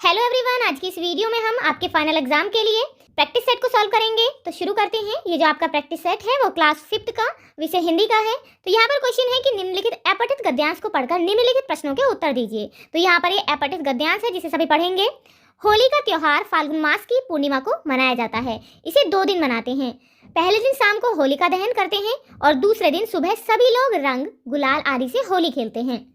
Hello everyone, आज की इस वीडियो में हम आपके फाइनल एग्जाम के लिए प्रैक्टिस सेट को सॉल्व करेंगे। तो शुरू करते हैं। ये जो आपका प्रैक्टिस सेट है वो क्लास 5th का विषय हिंदी का है। तो यहाँ पर क्वेश्चन है कि निम्नलिखित अपठित गद्यांश को पढ़कर निम्नलिखित प्रश्नों के उत्तर दीजिए। तो यहाँ पर ये अपठित गद्यांश है जिसे सभी पढ़ेंगे। होली का त्योहार फाल्गुन मास की पूर्णिमा को मनाया जाता है। इसे 2 दिन मनाते हैं। पहले दिन शाम को होलिका दहन करते हैं और दूसरे दिन सुबह सभी लोग रंग गुलाल आदि से होली खेलते हैं।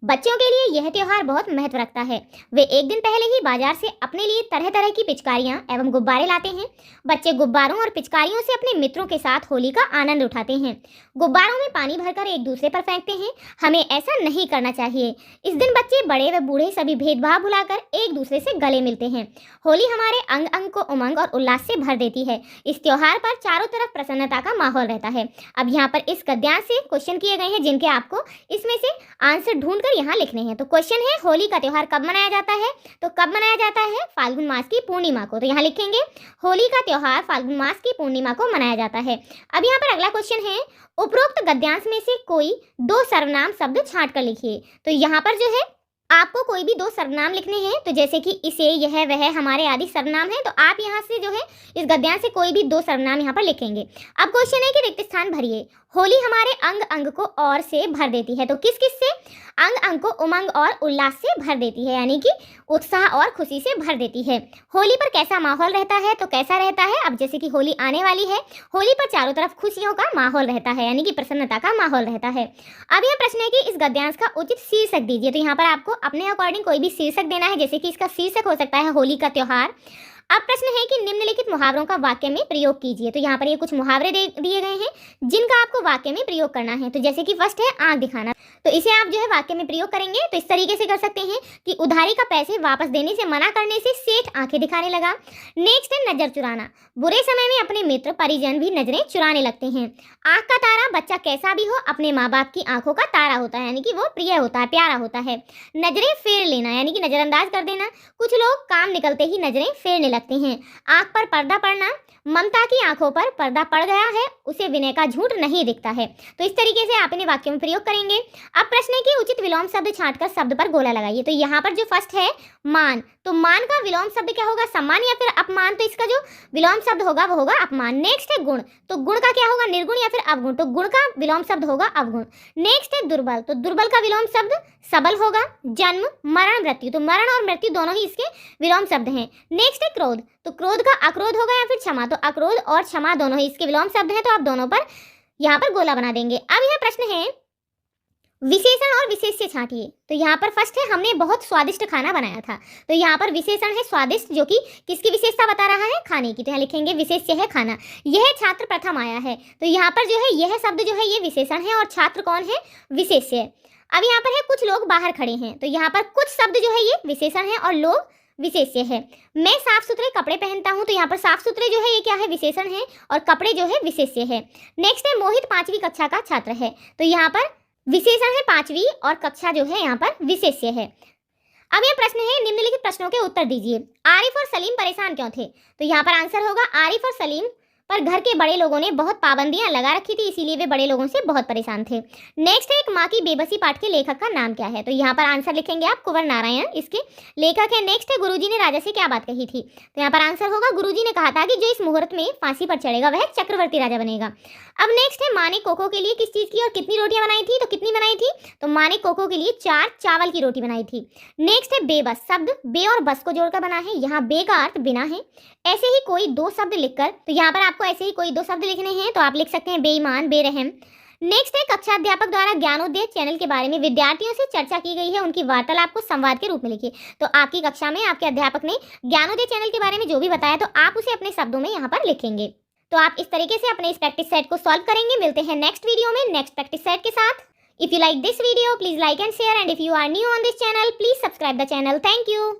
बच्चों के लिए यह त्योहार बहुत महत्व रखता है। वे एक दिन पहले ही बाजार से अपने लिए तरह तरह की पिचकारियां एवं गुब्बारे लाते हैं। बच्चे गुब्बारों और पिचकारियों से अपने मित्रों के साथ होली का आनंद उठाते हैं। गुब्बारों में पानी भरकर एक दूसरे पर फेंकते हैं। हमें ऐसा नहीं करना चाहिए। इस दिन बच्चे बड़े व बूढ़े सभी भेदभाव भुलाकर एक दूसरे से गले मिलते हैं। होली हमारे अंग अंग को उमंग और उल्लास से भर देती है। इस त्योहार पर चारों तरफ प्रसन्नता का माहौल रहता है। अब यहाँ पर इस गद्यांश से क्वेश्चन किए गए हैं जिनके आपको इसमें से आंसर ढूंढ यहाँ लिखने हैं। तो क्वेश्चन है होली का त्योहार कब मनाया जाता है? तो कब मनाया जाता है? फाल्गुन मास की पूर्णिमा को। तो यहाँ लिखेंगे होली का त्योहार फाल्गुन मास की पूर्णिमा को मनाया जाता है। अब यहाँ पर अगला क्वेश्चन है उपरोक्त गद्यांश में से कोई 2 सर्वनाम शब्द छांट कर लिखिए। तो यहाँ पर जो है आपको कोई भी 2 सर्वनाम लिखने हैं। तो जैसे कि इसे, यह, वह, हमारे आदि सर्वनाम है। तो आप यहाँ से जो है इस गद्यांश से कोई भी 2 सर्वनाम यहाँ पर लिखेंगे। अब क्वेश्चन है कि रिक्त स्थान भरिए। होली हमारे अंग अंग को और से भर देती है। तो किस किस से? अंग अंग को उमंग और उल्लास से भर देती है, यानी कि उत्साह और खुशी से भर देती है। होली पर कैसा माहौल रहता है? तो कैसा रहता है? अब जैसे कि होली आने वाली है, होली पर चारों तरफ खुशियों का माहौल रहता है, यानी कि प्रसन्नता का माहौल रहता है। अब यह प्रश्न है कि इस गद्यांश का उचित शीर्षक दीजिए। तो यहाँ पर आपको अपने अकॉर्डिंग कोई भी शीर्षक देना है। जैसे कि इसका शीर्षक हो सकता है होली का त्योहार। अब प्रश्न है कि निम्नलिखित मुहावरों का वाक्य में प्रयोग कीजिए। तो यहाँ पर ये कुछ मुहावरे दिए गए हैं जिनका आपको वाक्य में प्रयोग करना है। तो जैसे कि फर्स्ट है आंख दिखाना। तो इसे आप जो है वाक्य में प्रयोग करेंगे तो इस तरीके से कर सकते हैं कि उधारी का पैसे वापस देने से मना करने से सेठ आंखें दिखाने लगा। नेक्स्ट है नजर चुराना। बुरे समय में अपने मित्र परिजन भी नजरें चुराने लगते हैं। आंख का तारा, बच्चा कैसा भी हो अपने माँ बाप की आंखों का तारा होता है, यानी कि वो प्रिय होता है, प्यारा होता है। नजरें फेर लेना, यानी कि नजरअंदाज कर देना। कुछ लोग काम निकलते ही नजरें फेरने लगते हैं। आंख पर पर्दा पड़ना, ममता की आंखों पर पर्दा पड़ गया है, उसे विनय का झूठ नहीं दिखता है। तो इस तरीके से आप इन्हें वाक्य में प्रयोग करेंगे। अब प्रश्न है कि उचित विलोम शब्द छांटकर शब्द पर गोला लगाइए। तो यहाँ पर जो फर्स्ट है मान, तो मान का विलोम शब्द क्या होगा? सम्मान या फिर अपमान। तो इसका जो विलोम शब्द होगा वो होगा अपमान। नेक्स्ट है गुण, तो गुण का क्या होगा? निर्गुण या फिर अवगुण। तो गुण का विलोम शब्द होगा अवगुण। नेक्स्ट है दुर्बल, तो दुर्बल का विलोम शब्द सबल होगा। जन्म, मरण, मृत्यु, तो मरण और मृत्यु दोनों ही इसके विलोम शब्द हैं। नेक्स्ट है क्रोध, तो क्रोध का अक्रोध होगा या फिर क्षमा। तो अक्रोध और क्षमा दोनों ही इसके विलोम शब्द हैं। तो आप दोनों पर यहाँ पर गोला बना देंगे। अब यह प्रश्न है विशेषण और विशेष्य छांटिए। तो यहाँ पर फर्स्ट है हमने बहुत स्वादिष्ट खाना बनाया था। तो यहाँ पर विशेषण है स्वादिष्ट, जो कि किसकी विशेषता बता रहा है? खाने की। तो यहाँ लिखेंगे विशेष्य है खाना। यह छात्र प्रथम आया है। तो यहाँ पर जो है यह शब्द जो है ये विशेषण है और छात्र कौन है? विशेष्य। अब यहाँ पर है कुछ लोग बाहर खड़े हैं। तो यहाँ पर कुछ शब्द जो है ये विशेषण है और लोग विशेष्य है। मैं साफ सुथरे कपड़े पहनता हूँ। तो यहाँ पर साफ सुथरे जो है ये क्या है? विशेषण है और कपड़े जो है विशेष्य है। नेक्स्ट है मोहित 5वीं कक्षा का छात्र है। तो यहाँ पर विशेषण है 5वीं और कक्षा जो है यहाँ पर विशेष्य है। अब यह प्रश्न है निम्नलिखित प्रश्नों के उत्तर दीजिए। आरिफ और सलीम परेशान क्यों थे? तो यहाँ पर आंसर होगा आरिफ और सलीम पर घर के बड़े लोगों ने बहुत पाबंदियां लगा रखी थी, इसीलिए वे बड़े लोगों से बहुत परेशान थे। नेक्स्ट है एक माँ की बेबसी पाठ के लेखक का नाम क्या है? तो यहाँ पर आंसर लिखेंगे आप कुंवर नारायण इसके लेखक है। नेक्स्ट है गुरुजी ने राजा से क्या बात कही थी? तो यहाँ पर आंसर होगा गुरुजी ने कहा था कि जो इस मुहूर्त में फांसी पर चढ़ेगा वह चक्रवर्ती राजा बनेगा। अब नेक्स्ट है माँ ने कोको के लिए किस चीज की और कितनी रोटियां बनाई थी? तो कितनी बनाई थी? तो माँ ने कोको के लिए 4 चावल की रोटी बनाई थी। नेक्स्ट है बेबस, शब्द बे और बस को जोड़कर बना है। यहाँ बे का अर्थ बिना है। ऐसे ही कोई 2 शब्द लिखकर, तो यहाँ पर आपको ऐसे ही कोई 2 शब्द लिखने हैं। तो आप लिख सकते हैं बेईमान, बेरहम। नेक्स्ट है कक्षा अध्यापक द्वारा ज्ञानोदय चैनल के बारे में विद्यार्थियों से चर्चा की गई है, उनकी वार्तालाप को संवाद के रूप में लिखिए। तो आपकी कक्षा में आपके अध्यापक ने ज्ञानोदय चैनल के बारे में जो भी बताया तो आप उसे अपने शब्दों में यहाँ पर लिखेंगे। तो आप इस तरीके से अपने इस प्रैक्टिस सेट को सॉल्व करेंगे। मिलते हैं नेक्स्ट वीडियो में नेक्स्ट प्रैक्टिस सेट के साथ। If you like this video please like and share, and if you are new on this channel please subscribe the channel. Thank you.